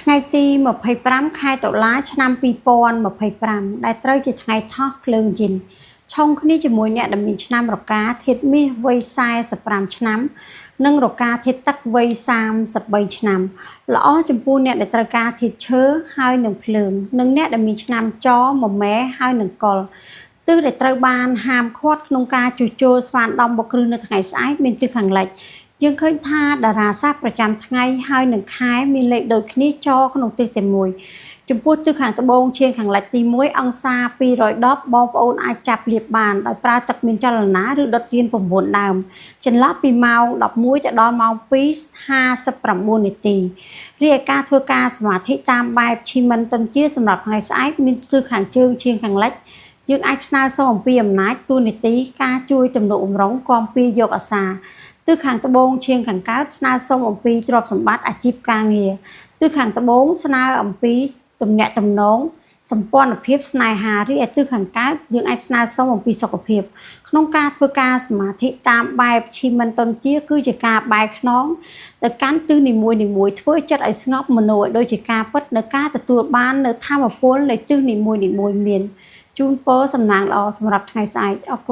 ថ្ងៃទី25 ខែតុលាឆ្នាំ2025ដែលត្រូវជាថ្ងៃថោះភ្លើងយិនឆុងគ្នាជាមួយអ្នកដែលមានឆ្នាំរកាធាតុមាសវ័យ45ឆ្នាំនិងរកាធាតុទឹកវ័យ33ឆ្នាំល្អចំពោះអ្នកដែលត្រូវការធាតុឈើហើយនឹងភ្លើងនិងអ្នកដែលមានឆ្នាំចមមែហើយនឹងកុលទិសដែលត្រូវបានហាមឃាត់ក្នុងការជួសជុលស្វានដំបុកគ្រឹះនៅថ្ងៃស្អែកមានទិសខាងលិចយើងឃើញថាតារាសាស្ត្រប្រចាំថ្ងៃហើយនឹងខែមានលេខដូចគ្នាចក្នុងទិសតែមួយចំពោះទិសខាងត្បូងជាងខាងលិចទី1អង្សា210បងប្អូនអាចចាប់លាបបានដោយប្រើទឹកមានចលនាឬដុតទៀន9ដើមចន្លោះពីម៉ោង11ទៅដល់ម៉ោង2:59នាទីរីឯការធ្វើការសមាធិតាមបែបឈីមិនតុនជាសម្រាប់ថ្ងៃស្អែកមានទិសខាងជើងជាងខាងលិចយើងអាចស្នើសុំអំពីអំណាចទូនីតិការជួយទំនុកបំរុងគាំពៀយកអាសាទិសខាងត្បូងឈៀងខាងកើតស្នើសុំអំពីទ្រព្យសម្បត្តិអាជីពការងារទិសខាងត្បូងស្នើអំពីទំនាក់ទំនងសម្ព័ន្ធភាពស្នេហារីឯទិសខាងកើតយើងអាចស្នើសុំអំពីសុខភាពក្នុងការធ្វើការសមាធិតាមបែបឈីមិនតុនជាគឺជាការបែរខ្នងទៅកាន់ទិសនីមួយៗធ្វើចិត្តឲ្យស្ងប់មនោឲ្យដូចជាការពិតនៅការទទួលបាននៅធម៌ពលនៃទិសនីមួយៗមានជូនពរសំណាងល្អសម្រាប់ថ្ងៃស្អែកអរគុណ